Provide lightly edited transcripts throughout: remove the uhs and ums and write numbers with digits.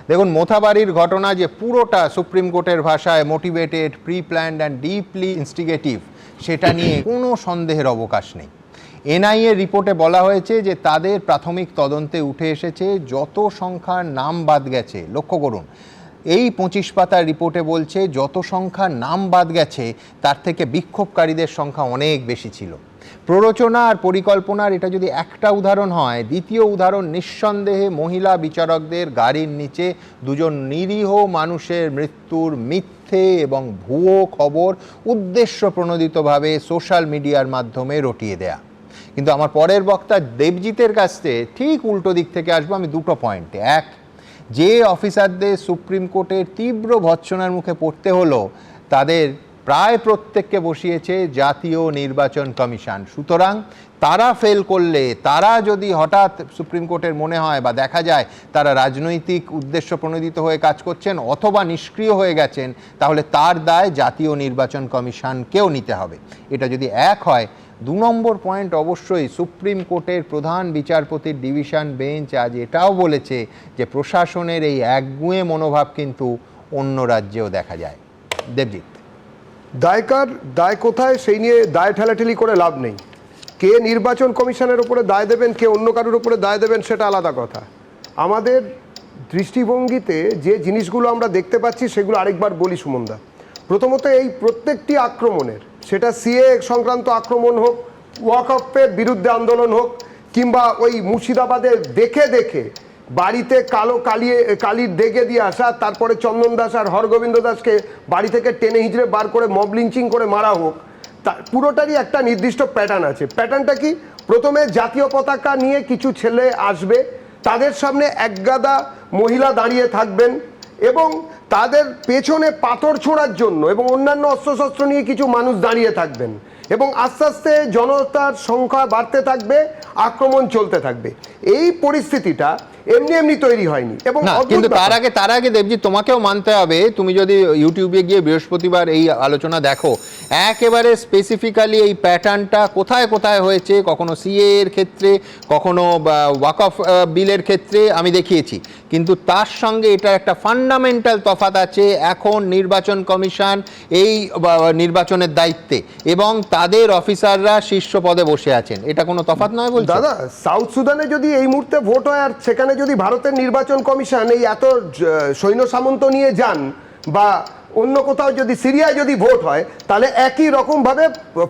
দেখুন, মোথাবাড়ির ঘটনা যে পুরোটা সুপ্রিম কোর্টের ভাষায় motivated, pre planned and deeply instigative, সেটা নিয়ে কোনো সন্দেহের অবকাশ নেই। এনআইএ রিপোর্টে বলা হয়েছে যে তাদের প্রাথমিক তদন্তে উঠে এসেছে যত সংখ্যার নাম বাদ গেছে, লক্ষ্য করুন, এই 25 পাতার রিপোর্টে বলছে যত সংখ্যার নাম বাদ গেছে তার থেকে বিক্ষোভকারীদের সংখ্যা অনেক বেশি ছিল। প্ররোচনা আর পরিকল্পনার এটা যদি একটা উদাহরণ হয়, দ্বিতীয় উদাহরণ নিঃসন্দেহে মহিলা বিচারকদের গাড়ির নিচে দুজন নিরীহ মানুষের মৃত্যুর মিথ্যে এবং ভুয়ো খবর উদ্দেশ্য প্রণোদিতভাবে সোশ্যাল মিডিয়ার মাধ্যমে রটিয়ে দেয়া। কিন্তু আমার পরের বক্তা দেবজিতের কাছ থেকে ঠিক উল্টো দিক থেকে আসবো আমি দুটো পয়েন্টে। এক, যে অফিসারদের সুপ্রিম কোর্টের তীব্র ভৎসনার মুখে পড়তে হলো তাদের প্রায় প্রত্যেককে বসিয়েছে জাতীয় নির্বাচন কমিশন। সুতরাং তারা ফেল করলে, তারা যদি হঠাৎ সুপ্রিম কোর্টের মনে হয় বা দেখা যায় তারা রাজনৈতিক উদ্দেশ্য প্রণোদিত হয়ে কাজ করছেন অথবা নিষ্ক্রিয় হয়ে গেছেন, তাহলে তার দায় জাতীয় নির্বাচন কমিশনকেও নিতে হবে। এটা যদি এক হয়, 2 নম্বর পয়েন্ট অবশ্যই সুপ্রিম কোর্টের প্রধান বিচারপতির ডিভিশন বেঞ্চ আজ এটাও বলেছে যে প্রশাসনের এই একগুঁয়ে মনোভাব কিন্তু অন্য রাজ্যেও দেখা যায়। দেবজিৎ, দায় কোথায় সেই নিয়ে দায় ঠেলাঠেলি করে লাভ নেই। কে নির্বাচন কমিশনের উপরে দায় দেবেন, কে অন্য কারোর উপরে দায় দেবেন, সেটা আলাদা কথা। আমাদের দৃষ্টিভঙ্গিতে যে জিনিসগুলো আমরা দেখতে পাচ্ছি সেগুলো আরেকবার বলি সুমনদা। প্রথমত, এই প্রত্যেকটি আক্রমণের, সেটা সিএ সংক্রান্ত আক্রমণ হোক, ওয়াকফের বিরুদ্ধে আন্দোলন হোক, কিংবা ওই মুর্শিদাবাদে দেখে দেখে বাড়িতে কালির ডেকে দিয়ে আসা, তারপরে চন্দন দাস আর হরগোবিন্দ দাসকে বাড়ি থেকে টেনে হিঁচড়ে বার করে মব লিঞ্চিং করে মারা হোক, পুরোটারই একটা নির্দিষ্ট প্যাটার্ন আছে। প্যাটার্নটা কি? প্রথমে জাতীয় পতাকা নিয়ে কিছু ছেলে আসবে, তাদের সামনে একগাদা মহিলা দাঁড়িয়ে থাকবেন এবং তাদের পেছনে পাথর ছোঁড়ার জন্য এবং অন্যান্য অস্ত্রশস্ত্র নিয়ে কিছু মানুষ দাঁড়িয়ে থাকবেন এবং আস্তে আস্তে জনতার সংখ্যা বাড়তে থাকবে, আক্রমণ চলতে থাকবে। এই পরিস্থিতিটা এমনি এমনি তৈরি হয়নি। এবং কিন্তু তার আগে দেবজিৎ, তোমাকেও মানতে হবে, তুমি যদি ইউটিউবে গিয়ে বৃহস্পতিবার এই আলোচনা দেখো, একেবারে স্পেসিফিক্যালি এই প্যাটার্নটা কোথায় কোথায় হয়েছে, কখনো সিএ এর ক্ষেত্রে, কখনো ওয়াকফ বিলের ক্ষেত্রে আমি দেখিয়েছি। কিন্তু তার সঙ্গে এটা একটা ফান্ডামেন্টাল তফাৎ আছে। এখন নির্বাচন কমিশন এই নির্বাচনের দায়িত্বে এবং তাদের অফিসাররা শীর্ষ পদে বসে আছেন, এটা কোনো তফাৎ নয় বলছো? দাদা, সাউথ সুদানে যদি এই মুহূর্তে ভোট হয় আর সেখানে যদি ভারতের নির্বাচন কমিশন এই এত সৈন্য সামন্ত নিয়ে যান, বা অন্য কোথাও যদি সিরিয়ায় যদি ভোট হয়, তাহলে একই রকম ভাবে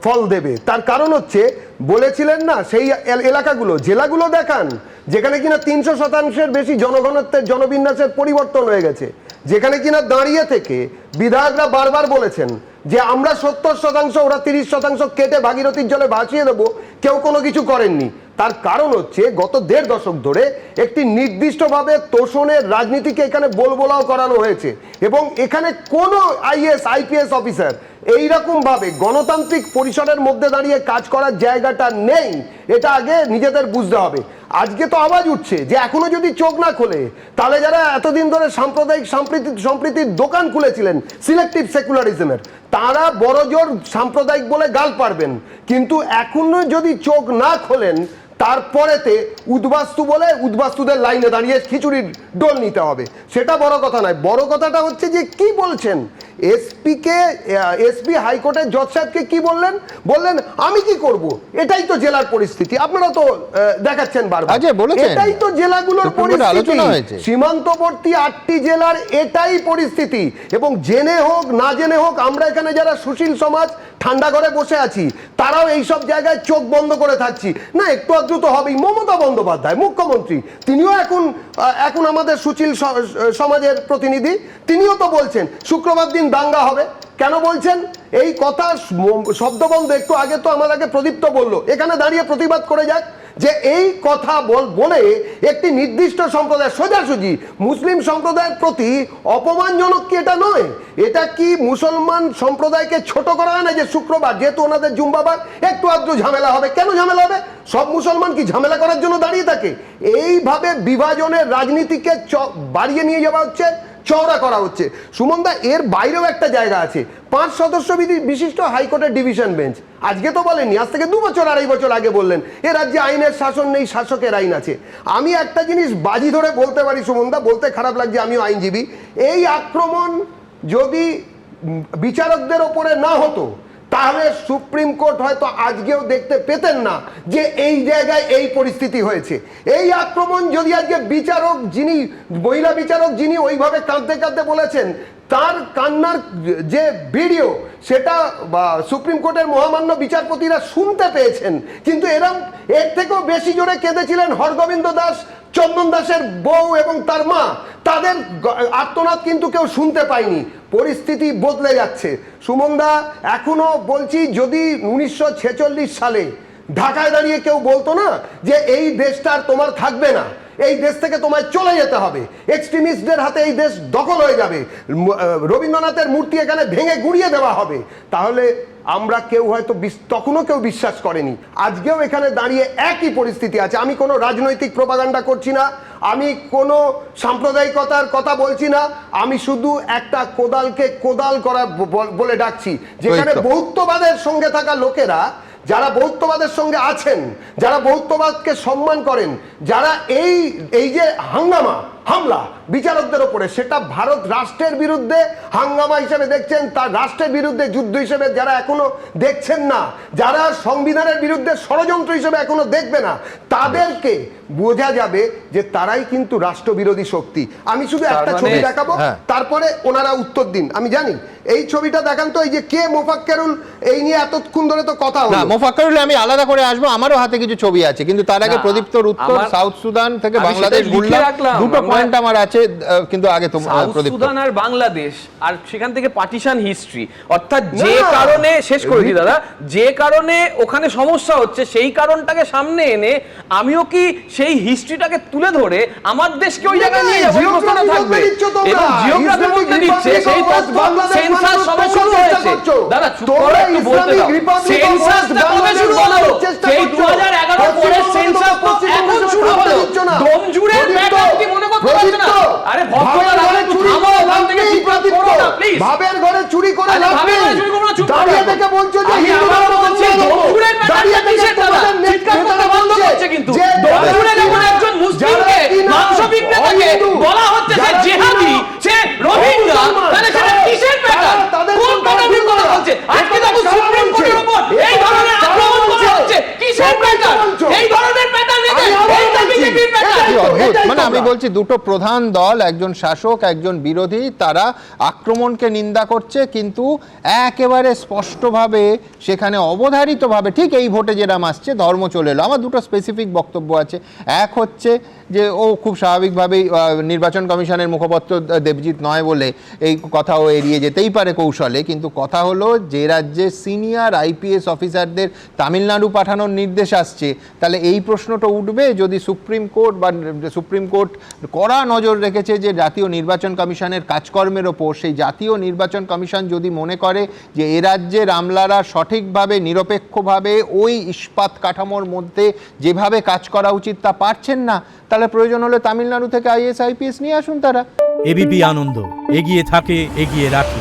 ফল দেবে। তার কারণ হচ্ছে, বলেছিলেন না, সেই এলাকাগুলো, জেলাগুলো দেখান যেখানে কিনা 300% বেশি জনঘনত্বের জনবিন্যাসের পরিবর্তন হয়ে গেছে, যেখানে কিনা দাঁড়িয়ে থেকে বিধায়করা বারবার বলেছেন যে আমরা 70%, ওরা 30% কেটে ভাগীরথীর জলে ভাসিয়ে দেবো, কেউ কোনো কিছু করেননি। তার কারণ হচ্ছে গত 1.5 দশক ধরে একটি নির্দিষ্টভাবে তোষণের রাজনীতিকে এখানে বলবোলাও করানো হয়েছে এবং এখানে কোনো আইএস আইপিএস অফিসার এইরকম ভাবে গণতান্ত্রিক পরিসরের মধ্যে দাঁড়িয়ে কাজ করার জায়গাটা নেই। এটা আগে নিজেদের বুঝতে হবে। আজকে তো আওয়াজ উঠছে যে এখনো যদি চোখ না খোলে, তাহলে যারা এতদিন ধরে সাম্প্রদায়িক সম্প্রীতির দোকান খুলেছিলেন সিলেক্টিভ সেকুলারিজমের, তারা বড়জোর সাম্প্রদায়িক বলে গাল পারবেন, কিন্তু এখনো যদি চোখ না খোলেন, তারপরেতে উদ্বাস্তু বলে উদ্বাস্তুদের লাইনে দাঁড়িয়ে খিচুড়ির ডোল নিতে হবে। সেটা বড় কথা নয়। বড় কথাটা হচ্ছে যে কি বলছেন এসপি হাইকোর্টের জজ সাহেবকে কি বললেন? বললেন আমি কি করব, এটাই তো জেলার পরিস্থিতি। আপনারা তো দেখাচ্ছেন বারবার, এটাই তো জেলাগুলোর পরিস্থিতি, সীমান্তবর্তী 8টি জেলার এটাই পরিস্থিতি। এবং জেনে হোক না জেনে হোক, আমরা এখানে যারা সুশীল সমাজ ঠান্ডা ঘরে বসে আছি, তারাও এইসব জায়গায় চোখ বন্ধ করে থাকছি না। একটু আদ্রুত হবেই। মমতা বন্দ্যোপাধ্যায় মুখ্যমন্ত্রী, তিনিও এখন আমাদের সুশীল সমাজের প্রতিনিধি, তিনিও তো বলছেন শুক্রবার দিন দাঙ্গা হবে। কেন বলছেন এই কথা? শব্দবন্ধ একটু আগে তো আমার আগে প্রদীপ্ত বলল, এখানে দাঁড়িয়ে প্রতিবাদ করে যাক যে এই কথা বলে একটি নির্দিষ্ট সম্প্রদায়, সোজাসুজি মুসলিম সম্প্রদায়ের প্রতি অপমানজনক কি এটা নয়? এটা কি মুসলমান সম্প্রদায়কে ছোট করা হয় না যে শুক্রবার যেহেতু ওনাদের জুম্বাবার একটু আধটু ঝামেলা হবে? কেন ঝামেলা হবে? সব মুসলমান কি ঝামেলা করার জন্য দাঁড়িয়ে থাকে? এইভাবে বিভাজনের রাজনীতিকে বাড়িয়ে নিয়ে যাওয়া হচ্ছে, চওড়া করা হচ্ছে। সুমনদা, এর বাইরেও একটা জায়গা আছে, 5 সদস্য বিশিষ্ট হাইকোর্টের ডিভিশন বেঞ্চ। আজকে তো বলেনি, আজ থেকে 2 বছর 2.5 বছর আগে বললেন এ রাজ্যে আইনের শাসন নেই, শাসকের আইন আছে। আমি একটা জিনিস বাজি ধরে বলতে পারি সুমনদা, বলতে খারাপ লাগছে, আমিও আইনজীবী, এই আক্রমণ যদি বিচারকদের ওপরে না হতো তাহলে সুপ্রিম কোর্ট হয়তো আজকেও দেখতে পেতেন না যে এই জায়গায় এই পরিস্থিতি হয়েছে। এই আক্রমণ যদি আজকে বিচারক যিনি, মহিলা বিচারক যিনি ওইভাবে কাঁদতে কাঁদতে বলেছেন, তার কান্নার যে ভিডিও সেটা সুপ্রিম কোর্টের মহামান্য বিচারপতিরা শুনতে পেয়েছেন, কিন্তু এর থেকেও বেশি জোরে কেঁদেছিলেন হরগোবিন্দ দাস, চন্দন দাসের বউ এবং তার মা। তাদের আর্তনাদ কিন্তু কেউ শুনতে পায়নি। পরিস্থিতি বদলে যাচ্ছে সুমনদা। এখনো বলছি, যদি 1946 সালে ঢাকায় দাঁড়িয়ে কেউ বলতো না যে এই দেশটা আর তোমার থাকবে না, এই দেশ থেকে তোমায় চলে যেতে হবে, এক্সট্রিমিস্টদের হাতে এই দেশ দখল হয়ে যাবে, রবীন্দ্রনাথের মূর্তি এখানে ভেঙে গুঁড়িয়ে দেওয়া হবে, তাহলে আমরা কেউ হয়তো তখনও কেউ বিশ্বাস করেনি। আজকেও এখানে দাঁড়িয়ে একই পরিস্থিতি আছে। আমি কোনো রাজনৈতিক প্রপাগান্ডা করছি না, আমি কোনো সাম্প্রদায়িকতার কথা বলছি না, আমি শুধু একটা কোদালকে কোদাল করা বলে ডাকছি। যেখানে বহুত্ববাদের সঙ্গে থাকা লোকেরা, যারা বহুত্ববাদের সঙ্গে আছেন, যারা বহুত্ববাদকে সম্মান করেন, যারা এই যে হামলা বিচারকদের ওপরে, সেটা ভারত রাষ্ট্রের বিরুদ্ধে হাঙ্গামা হিসেবে দেখছেন, তার রাষ্ট্রের বিরুদ্ধে যুদ্ধ হিসেবে যারা এখনো দেখছেন না, যারা সংবিধানের বিরুদ্ধে ষড়যন্ত্র হিসেবে এখনো দেখবে না, তাদেরকে বোঝা যাবে যে তারাই কিন্তু রাষ্ট্রবিরোধী শক্তি। আমি শুধু একটা ছবি দেখাবো, তারপরে ওনারা উত্তর দিন। আমি জানি এই ছবিটা দেখান তো, এই যে কে মোফাক্কেরুল, এই নিয়ে এতক্ষণ ধরে তো কথা হলো। মোফাক্কেরুল আমি আলাদা করে আসবো, আমারও হাতে কিছু ছবি আছে, কিন্তু তার আগে প্রদীপ্তর উত্তর সাউথ সুদান থেকে বাংলাদেশ বললাম, দুটো পয়েন্ট আমার আছে, কিন্তু আগে তো সুদান আর বাংলাদেশ, আর সেখান থেকে পার্টিশন হিস্ট্রি, অর্থাৎ যে কারণে, শেষ করে দিই দাদা, যে কারণে ওখানে সমস্যা হচ্ছে সেই কারণটাকে সামনে এনে আমিও কি সেই হিস্ট্রিটাকে তুলে ধরে আমার দেশকে ওই জায়গায় নিয়ে যাবো, এই প্রশ্নটা থাকবে। এবং জিওগ্রাফি বলতে দিচ্ছে, সেই সেন্সাস সবে শুরু হয়েছে দাদা, চুপ করে একটু বলতে দাও। সেন্সাসটা কবে শুরু হলো? সেই 2011 পরের সেন্সাস তো এখন শুরু হলো। দমজুড়ের ব্যাপার কি মনে করতে পারছো না? আরে ভক্তরা চুরি করে ওখান থেকে চিৎকার করো না প্লিজ। ভাবের ঘরে চুরি করে লাভ নেই। দাঁড়িয়ে থেকে বলছো যে হিন্দুরা বলছে দমজুড়ের ব্যাপারটা কিসের দাদা? চিৎকার করতে বন্ধ করছে, কিন্তু দমজুড়ে যখন একজন মুসলিমকে মাংস বিক্রেতাকে বলা হচ্ছে যে জিহাদি, সে রোহিঙ্গা, তাহলে সেটা কিসের ব্যাপার? কোন কারণে কথা বলছে? আজকে দেখো সুপ্রিম কোর্টের উপর এই ধরনের আক্রমণ করা হচ্ছে, কিসের ব্যাপার? এই ধরনের প্যাটার্ন নেই, এইটা বিজেপির প্যাটার্ন। মানে আমি বলছি, দুটো প্রধান দল, একজন শাসক একজন বিরোধী, তারা আক্রমণকে নিন্দা করছে, কিন্তু একেবারে স্পষ্টভাবে সেখানে অবধারিতভাবে ঠিক এই ভোটে যেরাম আসছে ধর্ম চলে এলো। আমার দুটো স্পেসিফিক বক্তব্য আছে। এক হচ্ছে যে ও খুব স্বাভাবিকভাবেই নির্বাচন কমিশনের মুখপাত্র দেবজিৎ নয় বলে এই কথাও এড়িয়ে যেতেই পারে কৌশলে, কিন্তু কথা হলো যে রাজ্যে সিনিয়র আইপিএস অফিসারদের তামিলনাড়ু পাঠানোর নির্দেশ আসছে, তাহলে এই প্রশ্নটা উঠবে যদি সুপ্রিম কোর্ট কড়া নজর রেখেছে যে জাতীয় নির্বাচন কমিশনের কাজকর্মের ওপর, সেই জাতীয় নির্বাচন কমিশন যদি মনে করে যে এ রাজ্যের আমলারা সঠিকভাবে নিরপেক্ষভাবে ওই ইস্পাত কাঠামোর মধ্যে যেভাবে কাজ করা উচিত তা পারছেন না, তাহলে প্রয়োজন হলে তামিলনাড়ু থেকে আইএস আইপিএস নিয়ে আসুন তারা। এবিপি আনন্দ, এগিয়ে থাকে, এগিয়ে রাখে।